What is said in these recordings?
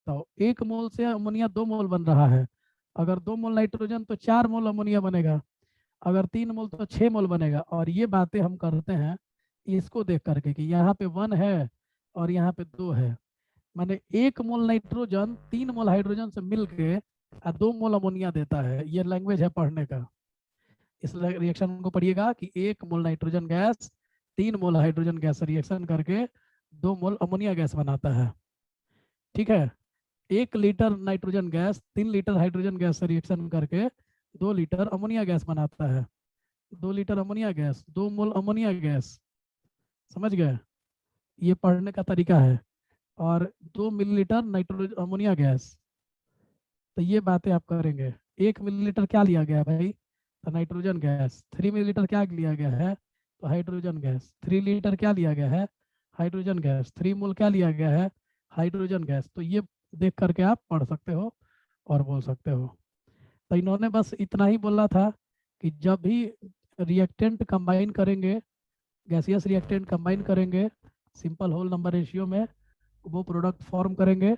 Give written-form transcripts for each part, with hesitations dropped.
बताओ, 1 मोल से अमोनिया 2 मोल बन रहा है। अगर 2 मोल नाइट्रोजन तो 4 मोल अमोनिया बनेगा। अगर 3 मोल तो 6 मोल बनेगा। और ये बातें हम करते हैं इसको देख करके कि यहाँ पे 1 है और यहाँ पे 2 है। माने 1 मोल नाइट्रोजन 3 मोल हाइड्रोजन से मिल के 2 मोल अमोनिया देता है। ये लैंग्वेज है पढ़ने का। इस रिएक्शन को पढ़िएगा कि 1 मोल नाइट्रोजन गैस 3 मोल हाइड्रोजन गैस से रिएक्शन करके 2 मोल अमोनिया गैस बनाता है। ठीक है। 1 litre nitrogen gas 3 litre hydrogen gas से रिएक्शन करके 2 लीटर अमोनिया गैस बनाता है। 2 लीटर अमोनिया गैस 2 मोल अमोनिया गैस। समझ गए? ये पढ़ने का तरीका है। और 2 मिलीलीटर नाइट्रोजन अमोनिया गैस। तो ये बातें आप करेंगे। 1 मिलीलीटर क्या लिया गया भाई? तो नाइट्रोजन गैस। 3 मिलीलीटर क्या लिया गया है? तो हाइड्रोजन गैस। 3 लीटर क्या लिया गया है? Hydrogen gas. 3 मोल क्या लिया गया है? Hydrogen gas. तो ये देख करके आप पढ़ सकते हो और बोल सकते हो। तो इन्होंने बस इतना ही बोला था कि जब भी रिएक्टेंट कंबाइन करेंगे, गैसियस रिएक्टेंट कंबाइन करेंगे सिंपल होल नंबर रेशियो में, वो प्रोडक्ट फॉर्म करेंगे।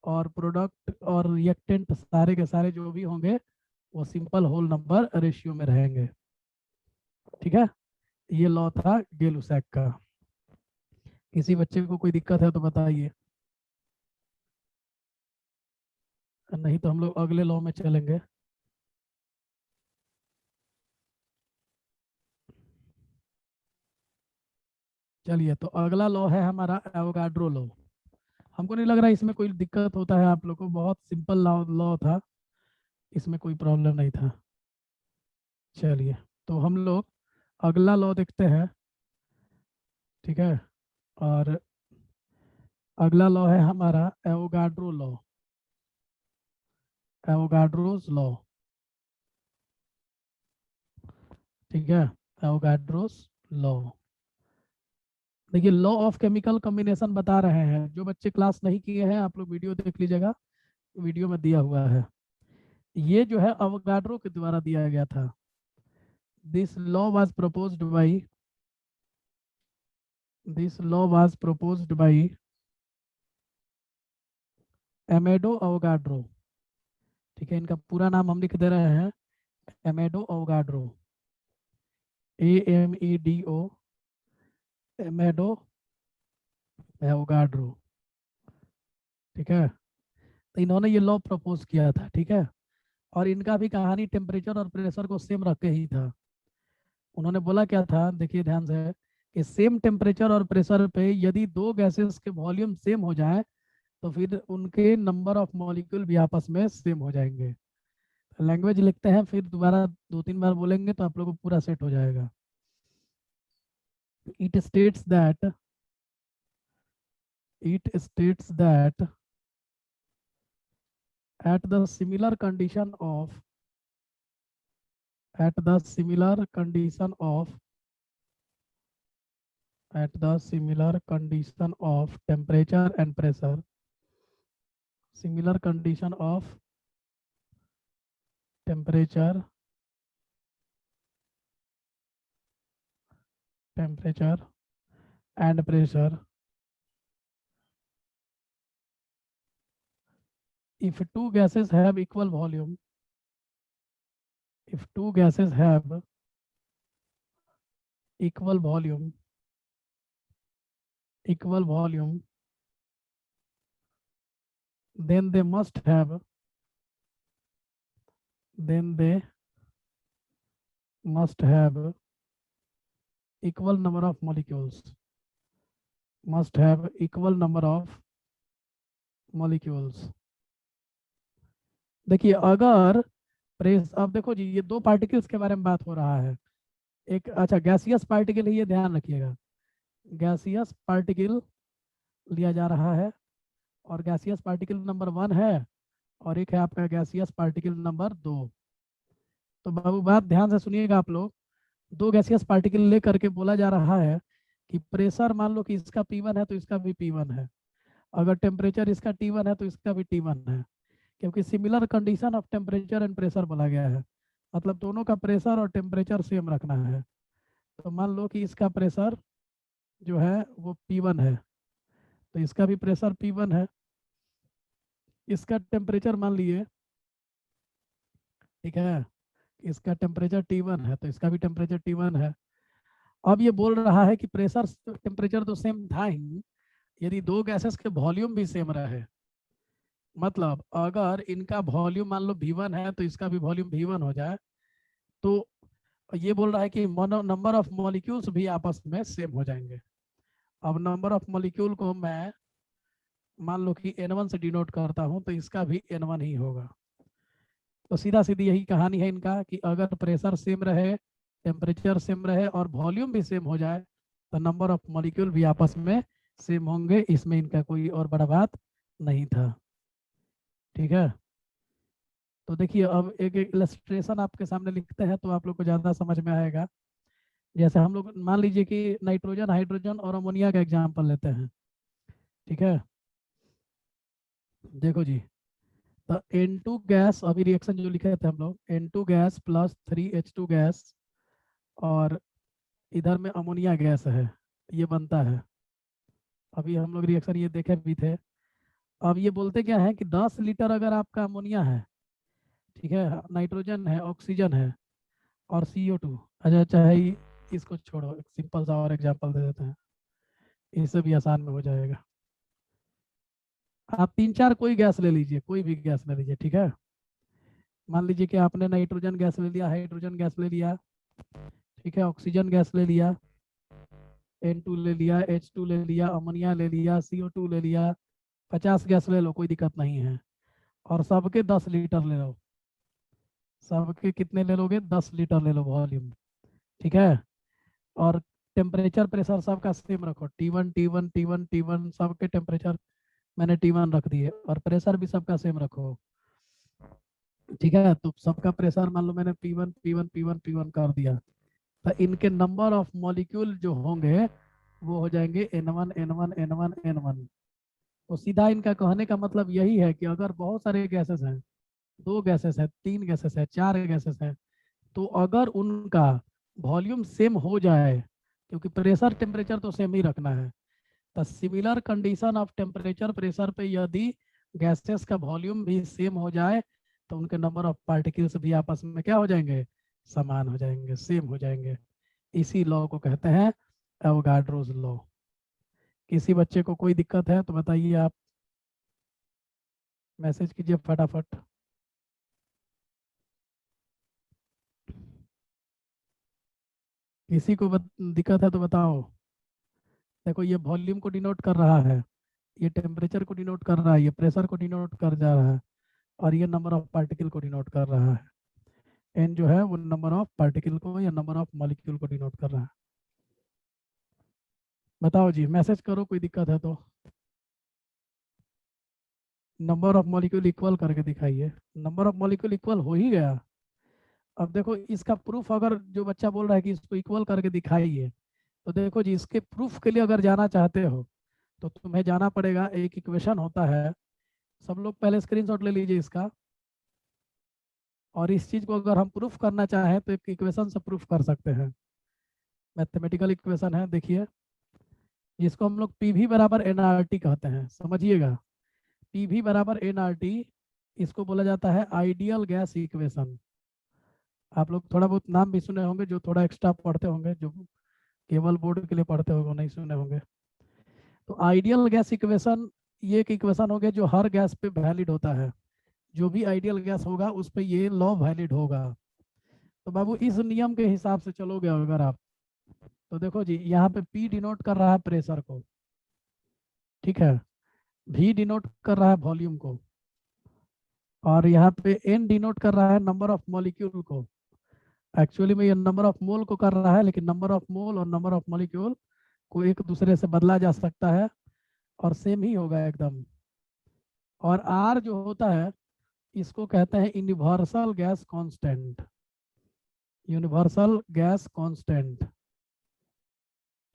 और प्रोडक्ट और रिएक्टेंट सारे के सारे जो भी होंगे वो सिंपल होल नंबर रेशियो में रहेंगे। ठीक है। ये लॉ था गेलुसैक का। किसी बच्चे को कोई दिक्कत है तो बताइए, नहीं तो हम लोग अगले लॉ में चलेंगे। चलिए, तो अगला लॉ है हमारा एवोगाड्रो लॉ। हमको नहीं लग रहा इसमें कोई दिक्कत होता है आप लोग को। बहुत सिंपल लॉ लॉ था, इसमें कोई प्रॉब्लम नहीं था। चलिए, तो हम लोग अगला लॉ देखते हैं। ठीक है। और अगला लॉ है हमारा एवोगाड्रो लॉ। Avogadro's law. ठीक है। Avogadro's law. देखिए, लॉ ऑफ केमिकल कॉम्बिनेशन बता रहे हैं। जो बच्चे क्लास नहीं किए हैं आप लोग वीडियो देख लीजिएगा, वीडियो में दिया हुआ है। ये जो है अवोगाड्रो के द्वारा दिया गया था। This law was proposed by this law was proposed by Amedeo Avogadro. ठीक है, इनका पूरा नाम हम लिख दे रहे हैं, Amedeo Avogadro. AMEDO, Amedeo Avogadro. ठीक है। तो इन्होंने ये लॉ प्रपोज किया था। ठीक है। और इनका भी कहानी टेम्परेचर और प्रेशर को सेम रख के ही था। उन्होंने बोला क्या था, देखिए ध्यान से, कि सेम टेम्परेचर और प्रेशर पे यदि दो गैसेस के वॉल्यूम सेम हो जाए तो फिर उनके नंबर ऑफ मॉलिक्यूल भी आपस में सेम हो जाएंगे। लैंग्वेज लिखते हैं, फिर दोबारा 2-3 बार बोलेंगे तो आप लोगों को पूरा सेट हो जाएगा। It states that it states that at the similar condition of at the similar condition of at the similar condition of temperature and pressure, similar condition of temperature and pressure, if two gases have equal volume, if two gases have equal volume equal volume then they must have then they must have equal number of molecules, must have equal number of molecules। देखिए, अगर press, अब देखो जी, ये दो particles के बारे में बात हो रहा है। एक, अच्छा, गैसियस पार्टिकल है, ये ध्यान रखिएगा। गैसियस पार्टिकल लिया जा रहा है और गैसियस पार्टिकल नंबर 1 है और एक है आपका गैसियस पार्टिकल नंबर 2। तो बाबू बात ध्यान से सुनिएगा आप लोग। दो गैसियस पार्टिकल लेकर के बोला जा रहा है कि प्रेशर मान लो कि इसका P1 है तो इसका भी P1 है। अगर टेम्परेचर इसका T1 है तो इसका भी T1 है, क्योंकि similar condition of temperature and pressure बोला गया है। मतलब दोनों का प्रेशर और टेम्परेचर सेम रखना है। तो मान लो कि इसका प्रेशर जो है वो P1 है तो इसका भी प्रेशर P1 है। इसका टेम्परेचर मान लिए, ठीक है, इसका टेम्परेचर T1 है तो इसका भी टेम्परेचर T1 है। अब ये बोल रहा है कि प्रेशर टेम्परेचर तो सेम था ही, यदि दो गैसेस के वॉल्यूम भी सेम रहे, मतलब अगर इनका वॉल्यूम मान लो V1 है तो इसका भी वॉल्यूम V1 हो जाए, तो ये बोल रहा है कि नंबर ऑफ मॉलिक्यूल्स भी आपस में सेम हो जाएंगे। अब नंबर ऑफ मॉलिक्यूल को मैं मान लो कि N1 से डिनोट करता हूं तो इसका भी N1 ही होगा। तो सीधा सीधी यही कहानी है इनका कि अगर प्रेशर सेम रहे, टेम्परेचर सेम रहे और वॉल्यूम भी सेम हो जाए तो नंबर ऑफ मॉलिक्यूल भी आपस में सेम होंगे। इसमें इनका कोई और बड़ा बात नहीं था, ठीक है। तो देखिए अब एक एक इलस्ट्रेशन आपके सामने लिखते हैं तो आप लोग को ज़्यादा समझ में आएगा। जैसे हम लोग मान लीजिए कि नाइट्रोजन, हाइड्रोजन और अमोनिया का एग्जाम्पल लेते हैं, ठीक है। देखो जी, तो N2 गैस, अभी रिएक्शन जो लिखे थे हम लोग, N2 gas plus 3H2 gas और इधर में अमोनिया गैस है, ये बनता है। अभी हम लोग रिएक्शन ये देखे भी थे। अब ये बोलते क्या है कि 10 लीटर अगर आपका अमोनिया है, ठीक है, नाइट्रोजन है, ऑक्सीजन है और CO2, अच्छा चाहे इसको छोड़ो, एक सिंपल सा और एग्जांपल दे देते हैं, इससे भी आसान में हो जाएगा। आप तीन चार कोई गैस ले लीजिए, कोई भी गैस ले लीजिए, ठीक है। मान लीजिए कि आपने नाइट्रोजन गैस ले लिया, हाइड्रोजन गैस ले लिया, ठीक है, ऑक्सीजन गैस ले लिया, N2 ले लिया, H2 ले लिया, अमोनिया ले लिया, CO2 ले लिया, 50 गैस ले लो, कोई दिक्कत नहीं है। और सबके 10 लीटर ले लो, सबके कितने ले लोगे, 10 लीटर ले लो वॉल्यूम, ठीक है। और टेम्परेचर प्रेशर सबका सेम रखो, T1 T1 T1 T1, सबके टेम्परेचर मैंने T1 रख दिए और प्रेशर भी सबका सेम रखो, ठीक है। तो सबका प्रेशर मान लो मैंने P1 P1 P1 P1 कर दिया, तो इनके नंबर ऑफ मॉलिक्यूल जो होंगे वो हो जाएंगे N1 N1 N1 N1। तो सीधा इनका कहने का मतलब यही है कि अगर बहुत सारे गैसेस हैं, दो गैसेस है, तीन गैसेस है, चार गैसेस है, तो अगर उनका वॉल्यूम सेम हो जाए, क्योंकि प्रेशर टेम्परेचर तो सेम ही रखना है, तो similar condition of temperature pressure पे यदि गैसेस का वॉल्यूम भी सेम हो जाए तो उनके नंबर ऑफ पार्टिकल्स भी आपस में क्या हो जाएंगे, समान हो जाएंगे, सेम हो जाएंगे। इसी लॉ को कहते हैं एवोगाड्रोस लॉ। किसी बच्चे को कोई दिक्कत है तो बताइए, आप मैसेज कीजिए फटाफट। किसी को दिक्कत है तो बताओ। देखो ये वॉल्यूम को डिनोट कर रहा है, ये टेम्परेचर को डिनोट कर रहा है, ये प्रेशर को डिनोट कर जा रहा है और ये नंबर ऑफ पार्टिकल को डिनोट कर रहा है। एन जो है वो नंबर ऑफ पार्टिकल को या नंबर ऑफ मॉलिक्यूल को डिनोट कर रहा है। बताओ जी, मैसेज करो कोई दिक्कत है तो। नंबर ऑफ मॉलिक्यूल इक्वल करके दिखाइए। नंबर ऑफ मॉलिक्यूल इक्वल हो ही गया। अब देखो इसका प्रूफ, अगर जो बच्चा बोल रहा है कि इसको इक्वल करके दिखाइए, तो देखो जी इसके प्रूफ के लिए अगर जाना चाहते हो तो तुम्हें जाना पड़ेगा, एक इक्वेशन होता है, सब लोग पहले स्क्रीनशॉट ले लीजिए इसका। और इस चीज को अगर हम प्रूफ करना चाहें तो एक इक्वेशन से प्रूफ कर सकते हैं। मैथमेटिकल इक्वेशन है, देखिए, जिसको हम लोग PV बराबर NRT कहते हैं, समझिएगा। PV बराबर NRT, इसको बोला जाता है आइडियल गैस इक्वेशन। आप लोग थोड़ा बहुत नाम भी सुने होंगे, जो थोड़ा एक्स्ट्रा पढ़ते होंगे, जो केवल बोर्ड के लिए पढ़ते होंगे वो नहीं सुने होंगे। तो आइडियल गैस इक्वेशन ये एक इक्वेशन हो गया जो हर गैस पे वैलिड होता है। जो भी आइडियल गैस होगा उस पे ये लॉ वैलिड होगा। तो बाबू इस नियम के हिसाब से चलोगे अगर आप, तो देखो जी यहाँ पे P डिनोट कर रहा है प्रेशर को, ठीक है, V डिनोट कर रहा है वॉल्यूम को, और यहाँ पे N डिनोट कर रहा है नंबर ऑफ मॉलिक्यूल को। एक्चुअली में ये नंबर ऑफ मोल को कर रहा है, लेकिन नंबर ऑफ मोल और नंबर ऑफ मॉलिक्यूल को एक दूसरे से बदला जा सकता है और सेम ही होगा एकदम। और R जो होता है इसको कहते हैं universal gas constant, universal gas constant,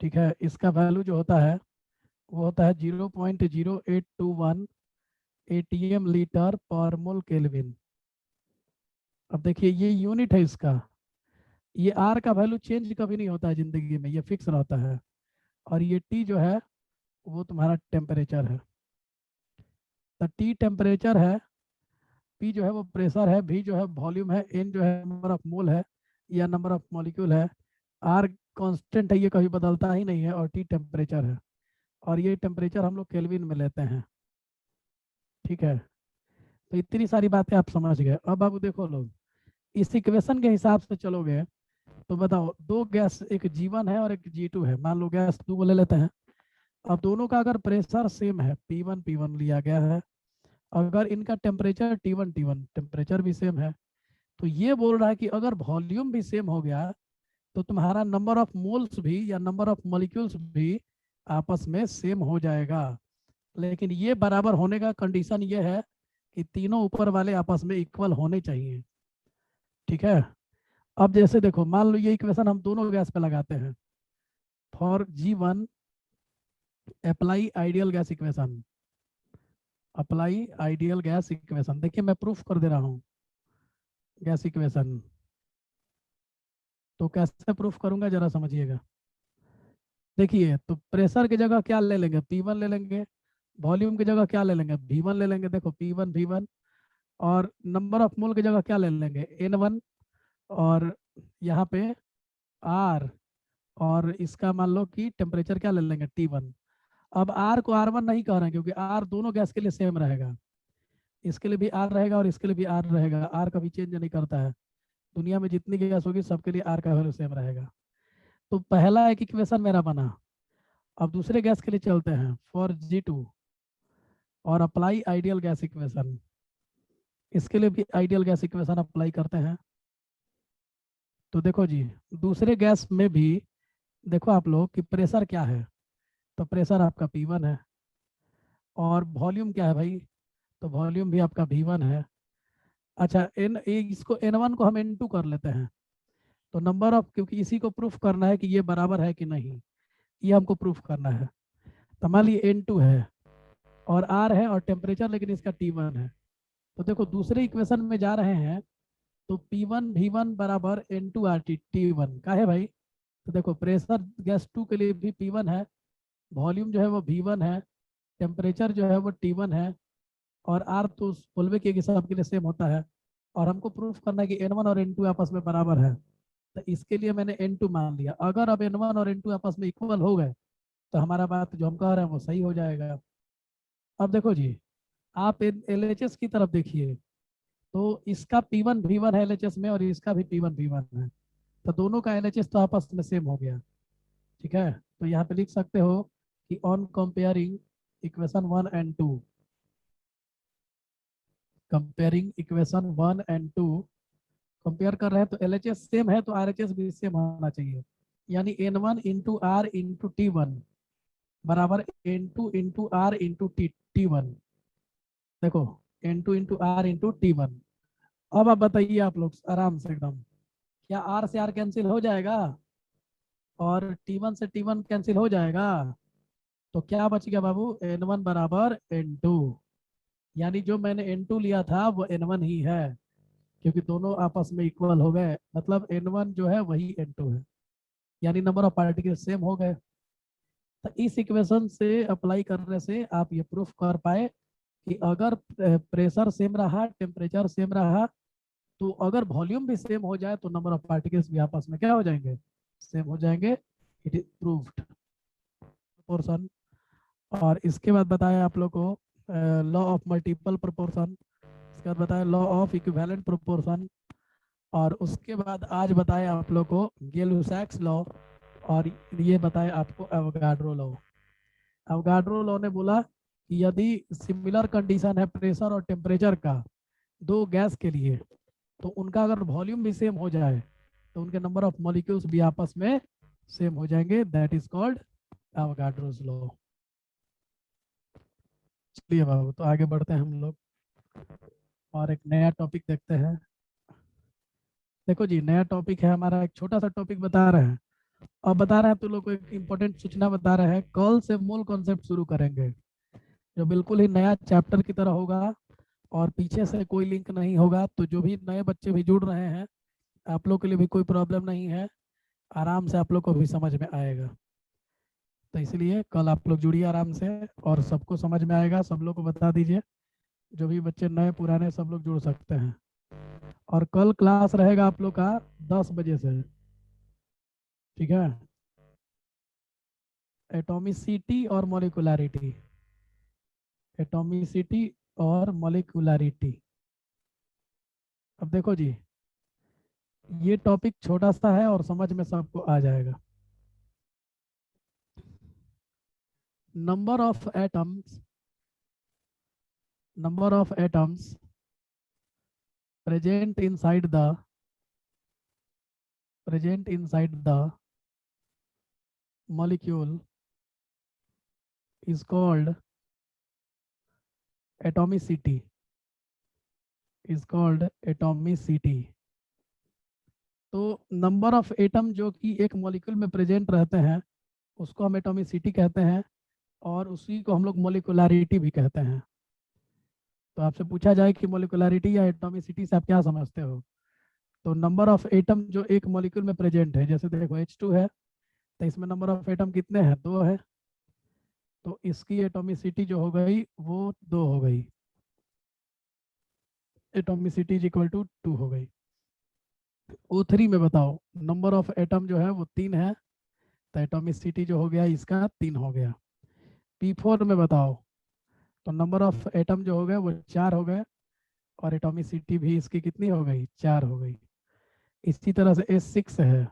ठीक है। इसका वैल्यू जो होता है वो होता है 0.0821 ATM लीटर पर मोल केल्विन। अब देखिए ये यूनिट है इसका, ये R का वैल्यू चेंज कभी नहीं होता है जिंदगी में, ये फिक्स रहता है। और ये T जो है वो तुम्हारा टेम्परेचर है। तो टी टेम्परेचर है, पी जो है वो प्रेशर है, भी जो है वॉल्यूम है, एन जो है नंबर ऑफ मोल है या नंबर ऑफ मॉलिक्यूल है, आर कांस्टेंट है, ये कभी बदलता ही नहीं है, और टी टेम्परेचर है, और ये टेम्परेचर हम लोग केल्विन में लेते हैं। ठीक है, तो इतनी सारी बातें आप समझ गए। अब आप देखो लोग, इस इक्वेशन के हिसाब से चलोगे तो बताओ, दो गैस, एक G1 है और एक G2 है, मान लो गैस दो को ले लेते हैं। अब दोनों का अगर प्रेशर सेम है, P1 P1 लिया गया है, अगर इनका टेम्परेचर T1 T1 टेम्परेचर भी सेम है, तो ये बोल रहा है कि अगर वॉल्यूम भी सेम हो गया तो तुम्हारा नंबर ऑफ मोल्स भी या नंबर ऑफ मॉलिक्यूल्स भी आपस में सेम हो जाएगा। लेकिन ये बराबर होने का कंडीशन ये है कि तीनों ऊपर वाले आपस में इक्वल होने चाहिए। ठीक है, अब जैसे देखो, मान लो ये इक्वेशन हम दोनों गैस पे लगाते हैं। For G1 apply ideal gas equation, apply ideal gas equation, देखिए मैं प्रूफ कर दे रहा हूँ गैस इक्वेशन। तो कैसे प्रूफ करूंगा जरा समझिएगा। देखिए, तो प्रेशर की जगह क्या ले लेंगे, P1 ले लेंगे, वॉल्यूम की जगह क्या ले लेंगे, V1 ले लेंगे, देखो P1 V1, और नंबर ऑफ मोल की जगह क्या ले लेंगे, N1, और यहाँ पे R, और इसका मान लो कि टेम्परेचर क्या ले लेंगे, T1। अब R को R1 नहीं कह रहे हैं, क्योंकि R दोनों गैस के लिए सेम रहेगा, इसके लिए भी R रहेगा और इसके लिए भी R रहेगा, R कभी चेंज नहीं करता है, दुनिया में जितनी गैस होगी सबके लिए R का वैल्यू सेम रहेगा। तो पहला एक इक्वेशन मेरा बना। अब दूसरे गैस के लिए चलते हैं, फॉर G2 और अप्लाई आइडियल गैस इक्वेशन, इसके लिए भी आइडियल गैस इक्वेशन अप्लाई करते हैं। तो देखो जी, दूसरे गैस में भी देखो आप लोग कि प्रेशर क्या है, तो प्रेशर आपका P1 है, और वॉल्यूम क्या है भाई, तो वॉल्यूम भी आपका V1 है। अच्छा, इसको N1 को हम N2 कर लेते हैं। तो नंबर ऑफ, क्योंकि इसी को प्रूफ करना है कि ये बराबर है कि नहीं, ये हमको प्रूफ करना है। तो मान लीजिए N2 है और R है और टेम्परेचर लेकिन इसका T1 है। तो देखो दूसरे इक्वेशन में जा रहे हैं, तो P1 V1 बराबर N2 RT T1 का है भाई। तो देखो प्रेशर गैस 2 के लिए भी P1 है, वॉल्यूम जो है वो V1 है, टेम्परेचर जो है वो T1 है, और R तो फुलवे के हिसाब के लिए सेम होता है, और हमको प्रूफ करना है कि N1 और N2 आपस में बराबर है। तो इसके लिए मैंने N2 मान लिया। अगर अब N1 और N2 आपस में इक्वल हो गए तो हमारा बात जो हम कह रहे हैं वो सही हो जाएगा। अब देखो जी, आप LHS की तरफ देखिए, तो इसका P1 V1 है LHS में, और इसका भी P1 V1 है, तो दोनों का LHS तो आपस में सेम हो गया। ठीक है, तो यहाँ पे लिख सकते हो कि on comparing equation 1 and 2, comparing equation 1 and 2, compare कर रहे हैं तो LHS सेम है तो RHS भी सेम होना चाहिए। यानी N1 into are into T1 बराबर N2 into are into T1। देखो, N2 into are into T1। अब आप बताइए आप लोग आराम से एकदम, क्या R से R कैंसिल हो जाएगा और T1 से T1 कैंसिल हो जाएगा? तो क्या बच गया बाबू, N1 बराबर N2। यानी जो मैंने N2 लिया था वो N1 ही है, क्योंकि दोनों आपस में इक्वल हो गए, मतलब N1 जो है वही N2 है, यानी नंबर ऑफ पार्टिकल सेम हो गए। तो इस इक्वेशन से अप्लाई करने से आप ये प्रूफ कर पाए कि अगर प्रेशर सेम रहा, टेम्परेचर सेम रहा, तो अगर वॉल्यूम भी सेम हो जाए तो नंबर ऑफ पार्टिकल्स भी आपस में क्या हो जाएंगे, सेम हो जाएंगे। It is proved proportion. और इसके बाद बताया आप लोग को लॉ ऑफ मल्टीपल प्रोपोर्शन, इसके बाद बताया लॉ ऑफ इक्विवेलेंट प्रोपोर्शन, और उसके बाद आज बताया आप लोग को गै-लुसाक्स लॉ, और ये बताया आपको एवोगाड्रो लॉ। एवोगाड्रो लॉ ने बोला कि यदि सिमिलर कंडीशन है प्रेशर और टेम्परेचर का दो गैस के लिए, तो उनका अगर वॉल्यूम भी सेम हो जाए तो उनके नंबर ऑफ मॉलिक्यूल्स भी आपस में सेम हो जाएंगे। That is called Avogadro's law. चलिए बाबू, तो आगे बढ़ते हैं हम लोग और एक नया टॉपिक देखते हैं। देखो जी, नया टॉपिक है हमारा, एक छोटा सा टॉपिक बता रहे हैं। अब बता रहे हैं तो लोग को एक इम्पोर्टेंट सूचना बता रहे हैं, कल से मूल कॉन्सेप्ट शुरू करेंगे, जो बिल्कुल ही नया चैप्टर की तरह होगा, और पीछे से कोई लिंक नहीं होगा। तो जो भी नए बच्चे भी जुड़ रहे हैं, आप लोग के लिए भी कोई प्रॉब्लम नहीं है, आराम से आप लोग को भी समझ में आएगा। तो इसलिए कल आप लोग जुड़िए आराम से, और सबको समझ में आएगा, सब लोग को बता दीजिए जो भी बच्चे नए पुराने सब लोग जुड़ सकते हैं। और कल क्लास रहेगा आप लोग का 10 बजे से, ठीक है। एटॉमिसिटी और मॉलिकुलरिटी, एटॉमिसिटी और मॉलिकुलरिटी। अब देखो जी, ये टॉपिक छोटा सा है और समझ में सबको आ जाएगा। Number of atoms, number of atoms present inside the present inside the molecule is called atomicity, is called atomicity। तो नंबर ऑफ एटम जो कि एक मॉलिक्यूल में प्रेजेंट रहते हैं उसको हम एटॉमिसिटी कहते हैं, और उसी को हम लोग मोलिकुलरिटी भी कहते हैं। तो आपसे पूछा जाए कि मोलिकुलरिटी या एटॉमिसिटी से आप क्या समझते हो, तो नंबर ऑफ एटम जो एक मॉलिक्यूल में प्रेजेंट है, जैसे देखो H2 है तो इसमें नंबर ऑफ एटम कितने हैं, 2 है, तो इसकी एटॉमिसिटी जो हो गई वो 2 हो गई, एटॉमिसिटी इज इक्वल टू 2 हो गई। O3 में बताओ नंबर ऑफ एटम जो है वो 3 है, तो एटॉमिसिटी जो हो गया इसका 3 हो गया। P4 में बताओ तो नंबर ऑफ एटम जो हो गए वो 4 हो गए, और एटॉमिसिटी भी इसकी कितनी हो गई, 4 हो गई। इसी तरह से S6 है,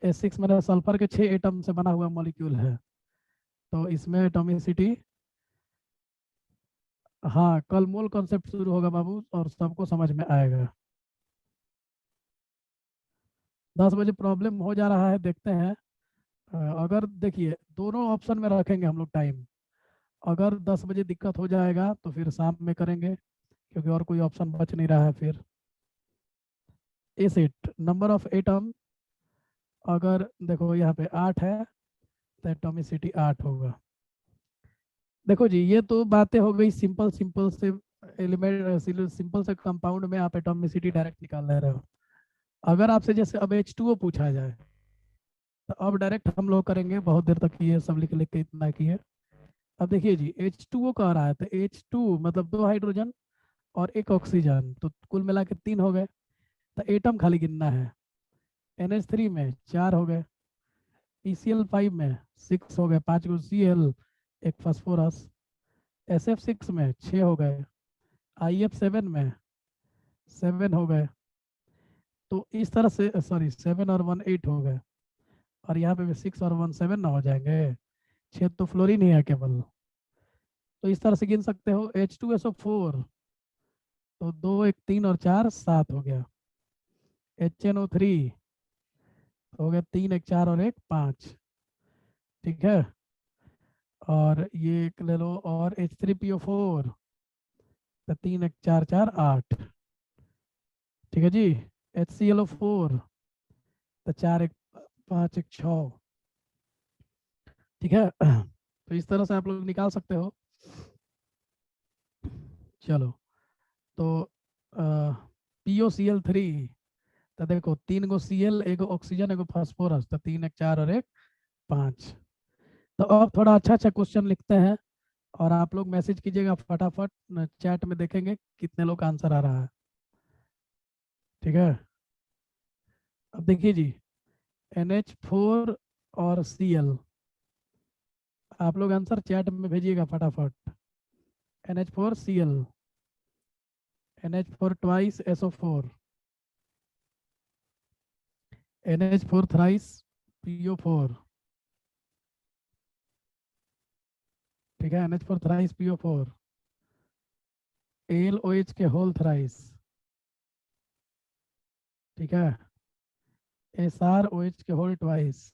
S6 में सल्फर के 6 एटम से बना हुआ मॉलिक्यूल है, तो इसमें एटॉमिसिटी, हाँ कल मोल कॉन्सेप्ट शुरू होगा बाबू और सबको समझ में आएगा। 10 बजे प्रॉब्लम हो जा रहा है, देखते हैं। अगर देखिए दोनों ऑप्शन में रखेंगे हम लोग टाइम, अगर 10 बजे दिक्कत हो जाएगा तो फिर शाम में करेंगे, क्योंकि और कोई ऑप्शन बच नहीं रहा है फिर। एसिड नंबर ऑफ एटम, अगर देखो यहाँ पे 8 है तो एटॉमिसिटी 8 होगा। देखो जी ये तो बातें हो गई सिंपल सिंपल से एलिमेंट, सिंपल से कंपाउंड में आप एटॉमिसिटी डायरेक्ट निकाल ले रहे हो। अगर आपसे जैसे अब H2O पूछा जाए तो अब डायरेक्ट हम लोग करेंगे, बहुत देर तक ये सब लिख लिख के इतना किए। अब देखिए जी H2O कह रहा है तो H2 मतलब 2 हाइड्रोजन और 1 ऑक्सीजन, तो कुल मिला के 3 हो गए। तो एटम खाली गिनना है, NH3 में 4 हो गए, PCl5 में 6 हो गए, 5 गो Cl, एक फास्फोरस, SF6 में 6 हो गए, IF7 में 7 हो गए। तो इस तरह से सॉरी 7 और 1 8 हो गए, और यहाँ पे भी 6 और 1 7 ना हो जाएंगे, 6 तो फ्लोरीन ही है केवल। तो इस तरह से गिन सकते हो। H2SO4 तो 2 1 3 और 4 7 हो गया। HNO3 हो गया 3 1 4 और 1 5, ठीक है। और ये एक ले लो, और H3PO4 तो 3 1 4 4 8, ठीक है जी। HClO4 तो 4 1 5 1 6, ठीक है। तो इस तरह से आप लोग निकाल सकते हो। चलो, तो POCl3 तो देखो 3 गो Cl, एगो ऑक्सीजन, एगो फास्फोरस, तो 3 1 4 और 1 5। तो अब थोड़ा अच्छा अच्छा क्वेश्चन लिखते हैं, और आप लोग मैसेज कीजिएगा फटाफट, चैट में देखेंगे कितने लोग का आंसर आ रहा है, ठीक है। अब देखिए जी NH4 और Cl, आप लोग आंसर चैट में भेजिएगा फटाफट। NH4 Cl, NH4 twice SO4, NH4 thrice PO4, ठीक है। NH4 थ्राइस PO4, AlOH के होल थ्राइस, ठीक है। SrOH के होल ट्वाइस,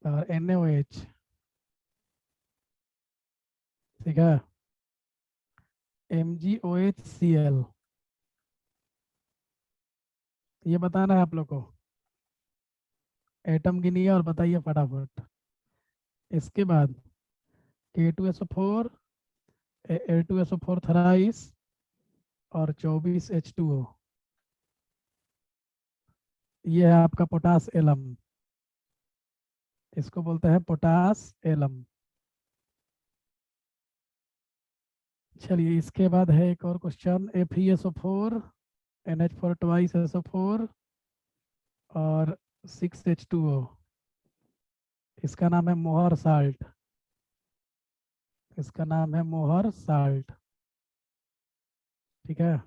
और NaOH, ठीक है। MgOHCl, ये बताना है आप लोग को। एटम गिनिए और बताइए फटाफट। इसके बाद K2SO4, A2SO4 थराइस, और 24 H2O, ये है आपका पोटास एलम, इसको बोलते हैं पोटास एलम। चलिए इसके बाद है एक और question, FeSO4 NH4 twice SO4 और 6H2O, इसका नाम है मोहर साल्ट, इसका नाम है मोहर साल्ट। ठीक है,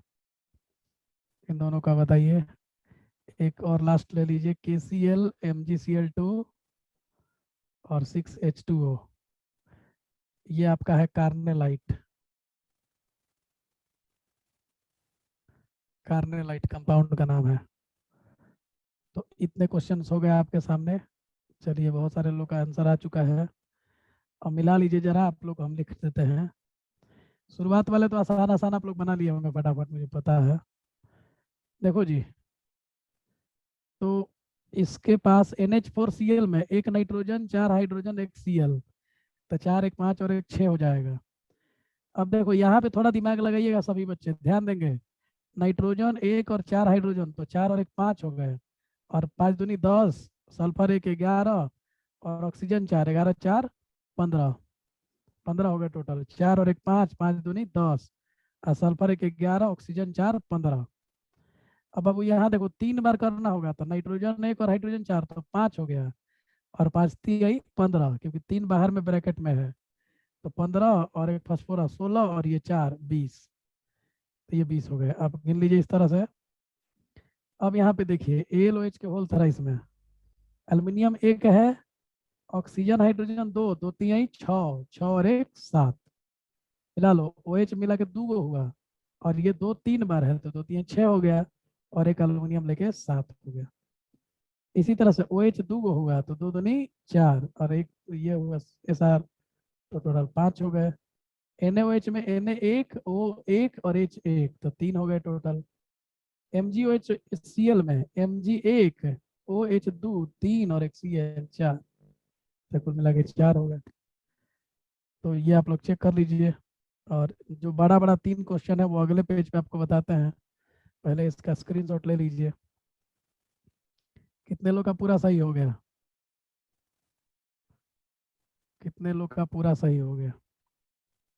इन दोनों का बताइए। एक और लास्ट ले लीजिए, KCl MgCl2 और 6H2O, ये आपका है कार्नेलाइट, कार्नेलाइट कंपाउंड का नाम है। तो इतने क्वेश्चंस हो गए आपके सामने। चलिए बहुत सारे लोग का आंसर आ चुका है, अब मिला लीजिए जरा आप लोग, हम लिख देते हैं। शुरुआत वाले तो आसान आसान आप लोग बना लिए होंगे फटाफट, मुझे पता है। देखो जी, तो इसके पास NH4Cl में एक नाइट्रोजन, 4 हाइड्रोजन, एक Cl, तो 4 1 5 और एक 6 हो जाएगा। अब देखो यहाँ पे थोड़ा दिमाग लगाइएगा सभी बच्चे, ध्यान देंगे। नाइट्रोजन एक और 4 हाइड्रोजन, तो 4 और एक 5 हो गए, और 5 दूनी 10, सल्फर एक 11, और ऑक्सीजन 4, 11 4 15, 15 हो गए टोटल। 4 और एक 5, 5 दूनी 10, और सल्फर एक 11, ऑक्सीजन 4 15। अब यहाँ देखो 3 बार करना होगा, तो नाइट्रोजन एक और हाइड्रोजन 4, तो 5 हो गया, और 5 3 15, क्योंकि 3 बाहर में ब्रैकेट में है, तो 15 और एक फॉस्फोरस 16, और ये 4 20, तो ये 20 हो गए। आप गिन लीजिए इस तरह से। अब यहाँ पे देखिए AlOH के होल थराइस में एल्यूमिनियम एक है, ऑक्सीजन हाइड्रोजन दो, दो तीन 6, 6 और एक 7, मिला लो, OH मिला के 2 गो हुआ, और ये 2 3 बार है, तो 2 3 6 हो गया, और एक एल्यूमिनियम लेके 7 हो गया। इसी तरह से OH 2 गो हुआ, तो 2 दूनी 4, और एक ये हुआ SR, तो टोटल 5 हो गए। NaOH में Na एक, O एक और H एक, तो 3 हो गए टोटल। MgOHCl में Mg एक, OH 2 3 और एक Cl 4, तो कुल मिला के 4 हो गए। तो ये आप लोग चेक कर लीजिए, और जो बड़ा बड़ा 3 क्वेश्चन है वो अगले पेज पे आपको बताते हैं, पहले इसका स्क्रीनशॉट ले लीजिए। कितने लोग का पूरा सही हो गया, कितने लोग का पूरा सही हो गया?